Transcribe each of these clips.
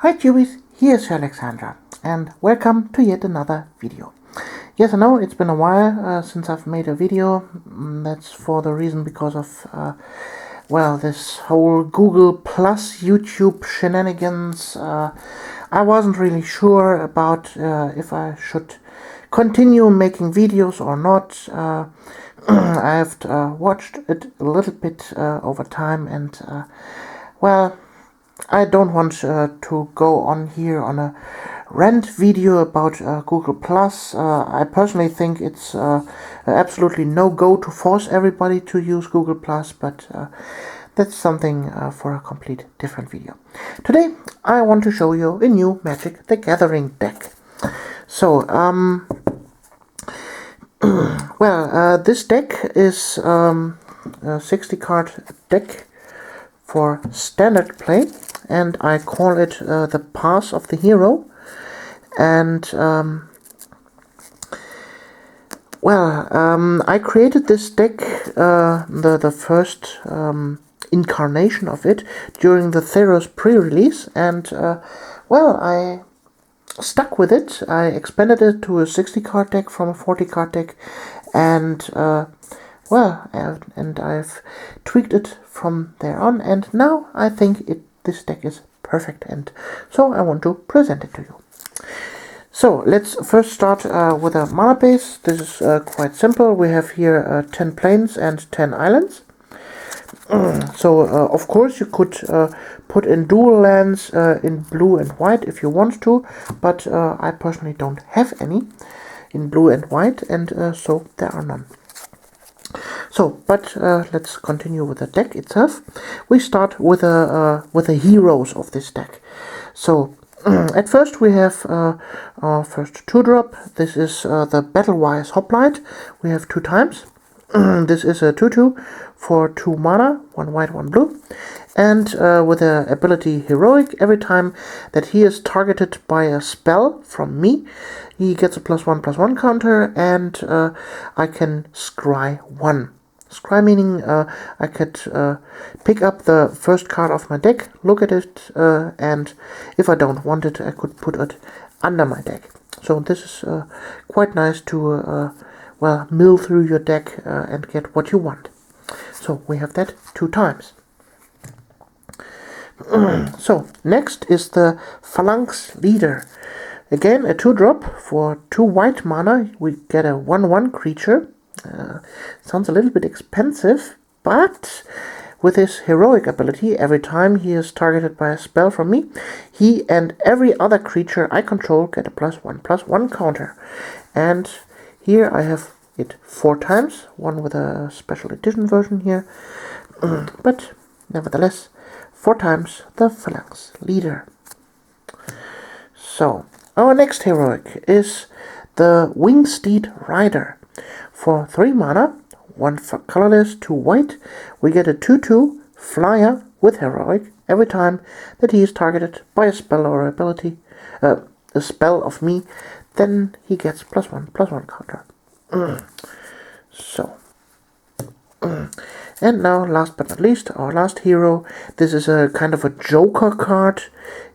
Hi Cubies, here's Alexandra, and welcome to yet another video. Yes, I know it's been a while since I've made a video. That's for the reason because of, this whole Google Plus YouTube shenanigans. I wasn't really sure about if I should continue making videos or not. I've watched it a little bit over time, and I don't want to go on here on a rant video about Google Plus. I personally think it's absolutely no go to force everybody to use Google Plus, but that's something for a complete different video. Today I want to show you a new Magic the Gathering deck. So this deck is a 60 card deck for standard play, and I call it the Pass of the Hero. And I created this deck, the first incarnation of it, during the Theros pre-release, and I stuck with it. I expanded it to a 60 card deck from a 40 card deck, and I've tweaked it from there on, and now I think this deck is perfect, and so I want to present it to you. So let's first start with a mana base. This is quite simple. We have here 10 plains and 10 islands. Of course you could put in dual lands in blue and white if you want to, but I personally don't have any in blue and white, and so there are none. Let's continue with the deck itself. We start with the heroes of this deck. So at first we have our first 2-drop. This is the Battlewise Hoplite. We have 2 times. This is a 2/2 for 2 mana, 1 white, 1 blue. And with the ability Heroic, every time that he is targeted by a spell from me, he gets a +1/+1 counter, and I can scry 1. Scry meaning I could pick up the first card of my deck, look at it, and if I don't want it, I could put it under my deck. So this is quite nice to mill through your deck and get what you want. So we have that 2 times. So next is the Phalanx Leader. Again, a 2-drop for 2 white mana. We get a 1/1 creature. Sounds a little bit expensive, but with his heroic ability, every time he is targeted by a spell from me, he and every other creature I control get a +1/+1 counter. And here I have it 4 times, one with a special edition version here, but nevertheless 4 times the Phalanx Leader. So our next heroic is the Wingsteed Rider. For 3 mana, 1 colorless, 2 white, we get a 2/2 flyer with heroic every time that he is targeted by a spell or ability, a spell of me, then he gets +1/+1 counter. And now, last but not least, our last hero. This is a kind of a joker card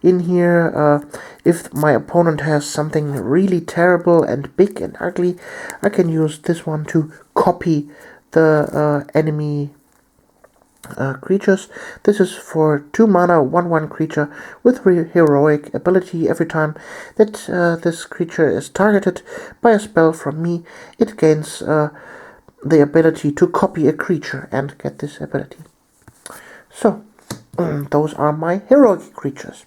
in here. If my opponent has something really terrible and big and ugly, I can use this one to copy the enemy creatures. This is for 2 mana, 1/1 creature with heroic ability. Every time that this creature is targeted by a spell from me, it gains the ability to copy a creature and get this ability. So those are my heroic creatures.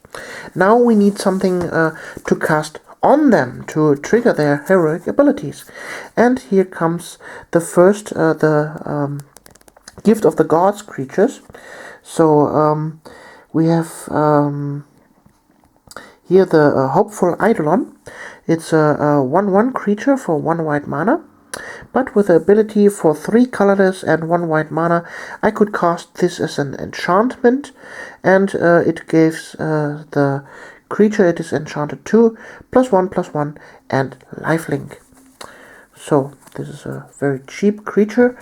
Now we need something to cast on them to trigger their heroic abilities, and here comes the first Gift of the Gods creatures. So we have here the Hopeful Eidolon. It's a 1/1 creature for 1 white mana, but with the ability for 3 colorless and 1 white mana, I could cast this as an enchantment, and it gives the creature it is enchanted to +1/+1 and lifelink. So this is a very cheap creature.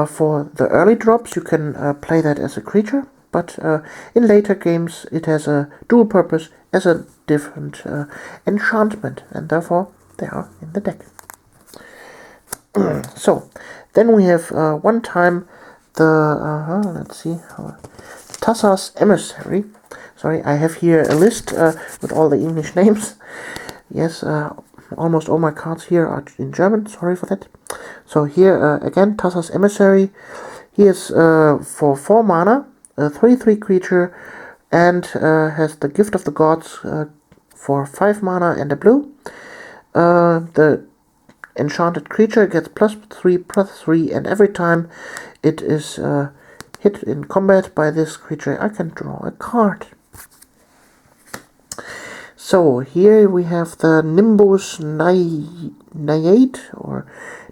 For the early drops, you can play that as a creature, but in later games it has a dual purpose as a different enchantment, and therefore they are in the deck. So, then we have one time the, let's see, Tassa's Emissary. Sorry, I have here a list with all the English names. Yes, almost all my cards here are in German, sorry for that. So here, again, Tassa's Emissary. He is for 4 mana, a 3/3 creature, and has the Gift of the Gods for 5 mana and a blue. The enchanted creature gets +3/+3, and every time it is hit in combat by this creature, I can draw a card. So here we have the Nimbus Naiade, or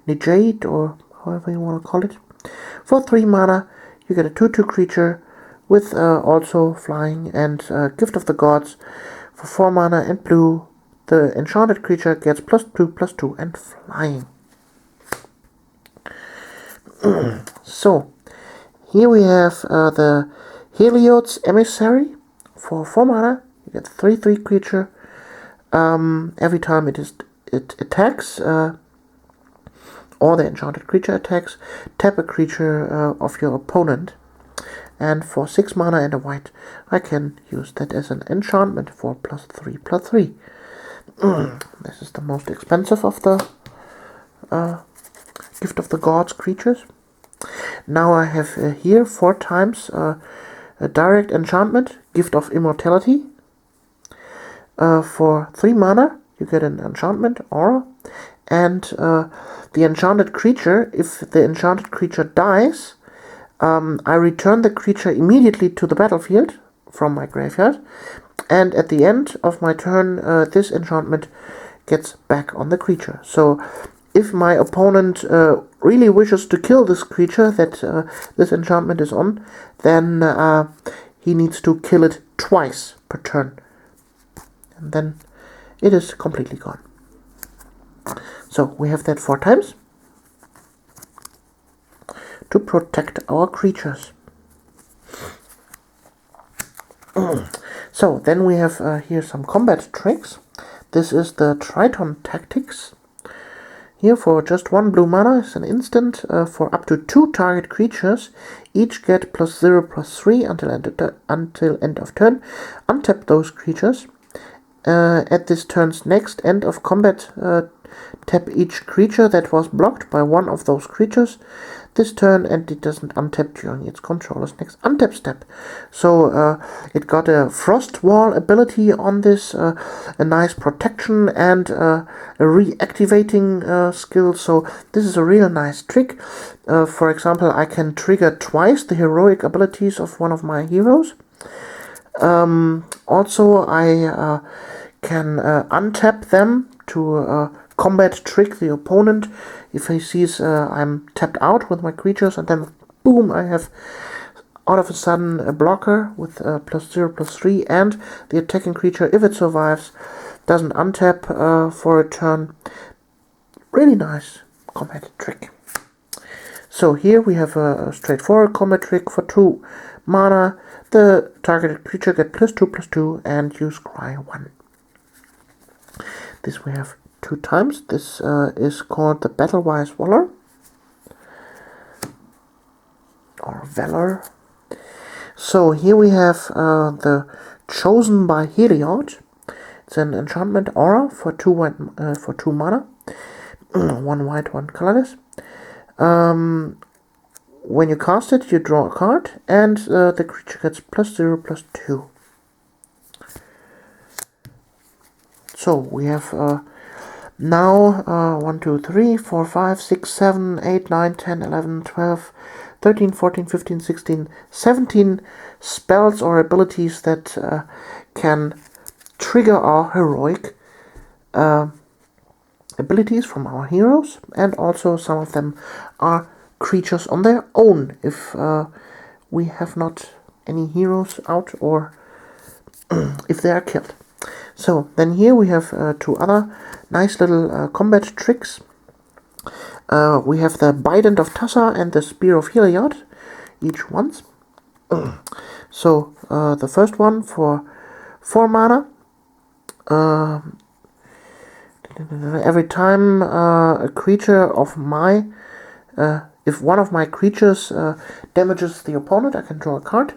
Nijade, or however you want to call it. For 3 mana, you get a 2/2 creature with also flying and Gift of the Gods for 4 mana and blue. The enchanted creature gets +2/+2 and flying. So, here we have the Heliod's Emissary for 4 mana. You get a 3/3 creature. Every time it attacks, or the enchanted creature attacks, tap a creature of your opponent. And for 6 mana and a white, I can use that as an enchantment for +3/+3. This is the most expensive of the Gift of the Gods creatures. Now I have here 4 times a direct enchantment, Gift of Immortality. For 3 mana, you get an enchantment, aura, and the enchanted creature, if the enchanted creature dies, I return the creature immediately to the battlefield from my graveyard, and at the end of my turn, this enchantment gets back on the creature. So, if my opponent really wishes to kill this creature that this enchantment is on, then he needs to kill it twice per turn. And then it is completely gone. So we have that 4 times to protect our creatures. So then we have here some combat tricks. This is the Triton Tactics. Here for just 1 blue mana is an instant for up to 2 target creatures. Each get +0/+3 until end of turn. Untap those creatures. At this turn's next end of combat, tap each creature that was blocked by one of those creatures this turn, and it doesn't untap during its controller's next untap step. So it got a Frost Wall ability on this, a nice protection, and a reactivating skill. So this is a real nice trick. For example, I can trigger twice the heroic abilities of one of my heroes. Also, I can untap them to combat trick the opponent if he sees I'm tapped out with my creatures, and then boom, I have out of a sudden a blocker with +0/+3, and the attacking creature, if it survives, doesn't untap for a turn. Really nice combat trick. So here we have a straightforward combat trick for 2 mana. The targeted creature get +2/+2 and you scry 1. This we have 2 times. This is called the Battlewise Valor, or Valor. So here we have the Chosen by Heliod. It's an enchantment aura for 2 white, for 2 mana, 1 white, 1 colorless. When you cast it, you draw a card, and the creature gets +0/+2. So we have now 1, 2, 3, 4, 5, 6, 7, 8, 9, 10, 11, 12, 13, 14, 15, 16, 17 spells or abilities that can trigger our heroic abilities from our heroes, and also some of them are creatures on their own if we have not any heroes out, or if they are killed. So then here we have 2 other nice little combat tricks. We have the Bident of Tassa and the Spear of Heliod, each once. So the first one for 4 mana. Every time a creature of my if one of my creatures damages the opponent, I can draw a card.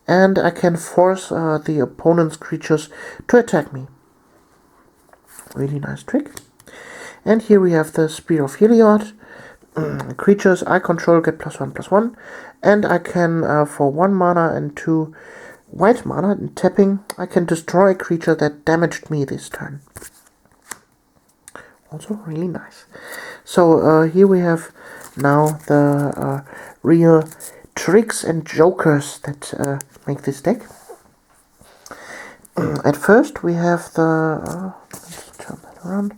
And I can force the opponent's creatures to attack me. Really nice trick. And here we have the Spear of Heliod. Creatures I control get +1/+1. And I can, for 1 mana and 2 white mana, and tapping, I can destroy a creature that damaged me this turn. Also really nice. So here we have now the real tricks and jokers that make this deck. At first we have the let's turn that around,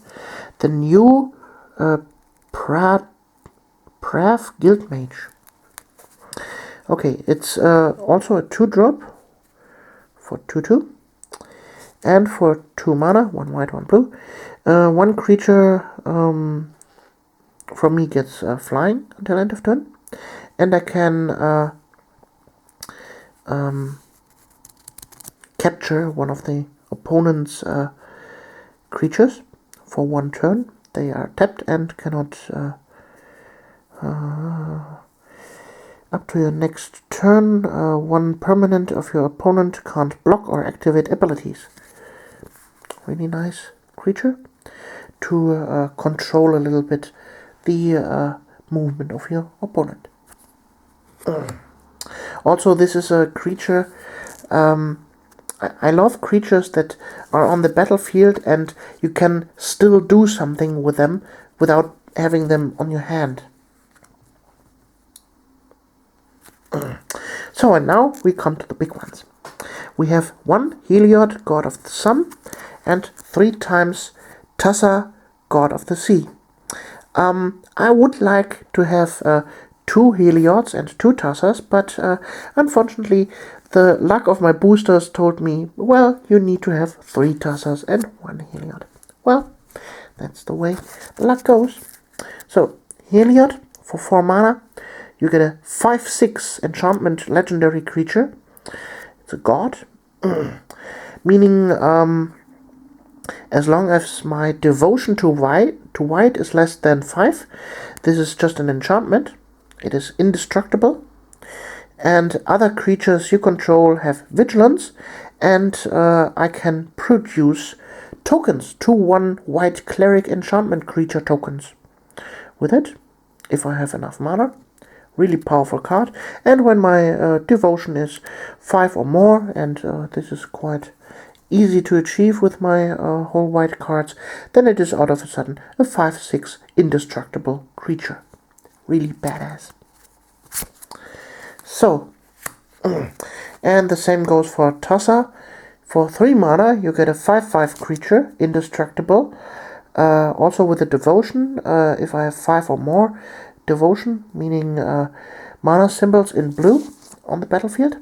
the new Prav Guild Mage. Okay, it's also a 2-drop for 2/2, and for 2 mana, 1 white, 1 blue. One creature from me gets flying until end of turn, and I can capture one of the opponent's creatures for 1 turn. They are tapped and cannot up to your next turn, 1 permanent of your opponent can't block or activate abilities. Really nice creature to control a little bit the movement of your opponent. Also, this is a creature, I love creatures that are on the battlefield and you can still do something with them without having them on your hand. So, and now we come to the big ones. We have 1 Heliod, God of the Sun, and 3 times Tassa, God of the Sea. I would like to have 2 Heliods and 2 Tassas, but unfortunately the luck of my boosters told me, well, you need to have 3 Tassas and 1 Heliod. Well, that's the way the luck goes. So, Heliod for 4 mana. You get a 5/6 enchantment legendary creature. It's a god. Meaning, as long as my devotion to white is less than 5, this is just an enchantment. It is indestructible. And other creatures you control have vigilance. And I can produce tokens, 2/1 white cleric enchantment creature tokens. With it, if I have enough mana. Really powerful card. And when my devotion is 5 or more, and this is quite easy to achieve with my whole white cards, then it is out of a sudden a 5/6 indestructible creature. Really badass. So, and the same goes for Tassa. For 3 mana, you get a 5/5 creature, indestructible. Also with a devotion, if I have 5 or more devotion, meaning mana symbols in blue on the battlefield,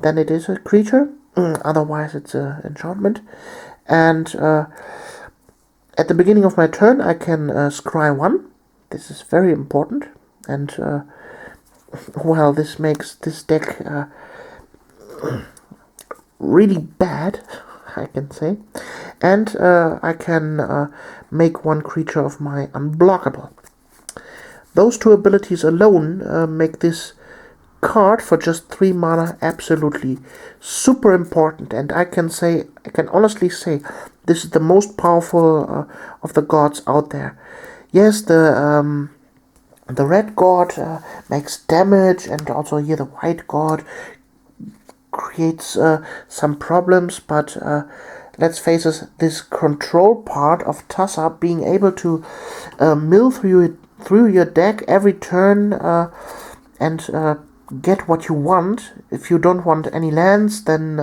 then it is a creature. Otherwise it's an enchantment. And at the beginning of my turn I can scry 1. This is very important, and well, this makes this deck really bad, I can say. And I can make 1 creature of my unblockable. Those 2 abilities alone make this card for just 3 mana absolutely super important, and I can honestly say this is the most powerful of the gods out there. Yes, the red god makes damage, and also here the white god creates some problems, but let's face it, this control part of Tassa, being able to mill through your deck every turn and get what you want. If you don't want any lands, then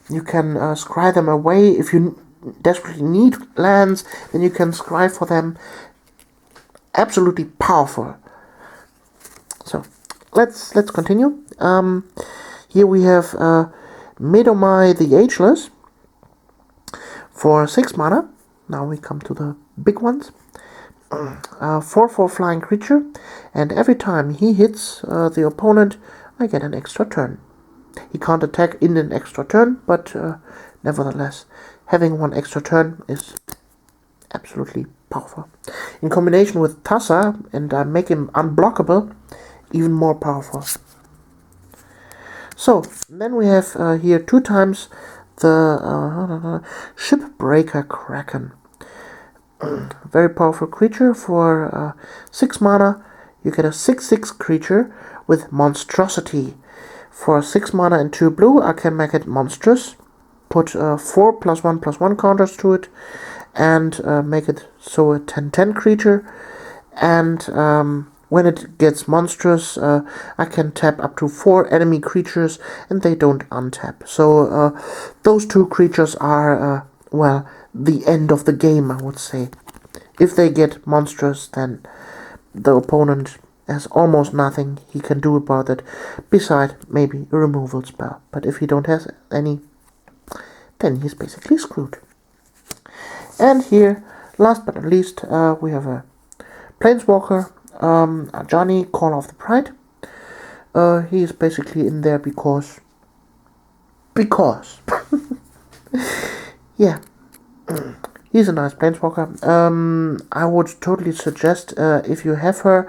you can scry them away. If you desperately need lands, then you can scry for them. Absolutely powerful. So let's continue. Here we have Medomai the Ageless for 6 mana. Now we come to the big ones. 4/4 flying creature, and every time he hits the opponent, I get an extra turn. He can't attack in an extra turn, but nevertheless, having one extra turn is absolutely powerful. In combination with Tassa, and I make him unblockable, even more powerful. So, then we have here 2 times the Shipbreaker Kraken. Very powerful creature for 6 mana. You get a 6/6 creature with monstrosity. For 6 mana and 2 blue, I can make it monstrous. Put 4 +1/+1 counters to it, and make it so a 10/10 creature. And when it gets monstrous, I can tap up to 4 enemy creatures, and they don't untap. So those 2 creatures are, well, the end of the game, I would say. If they get monstrous, then the opponent has almost nothing he can do about it, beside maybe a removal spell. But if he don't have any, then he's basically screwed. And here, last but not least, we have a Planeswalker, Ajani, Call of the Pride. He is basically in there because yeah, he's a nice Planeswalker. I would totally suggest, if you have her,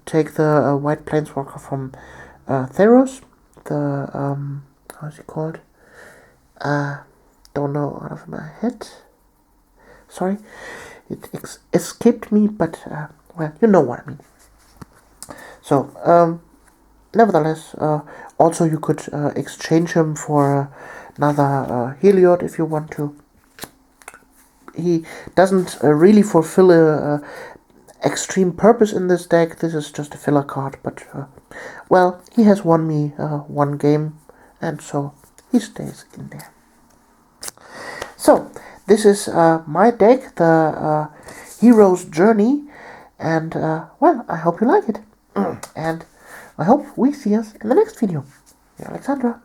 take the white Planeswalker from Theros. The how is he called? Don't know out of my head. Sorry, it escaped me, but well, you know what I mean. So, nevertheless, also you could exchange him for another Heliod if you want to. He doesn't really fulfill a extreme purpose in this deck. This is just a filler card, but well, he has won me 1 game, and so he stays in there. So this is my deck, the Hero's Journey, and well, I hope you like it, and I hope we see us in the next video. Alexandra.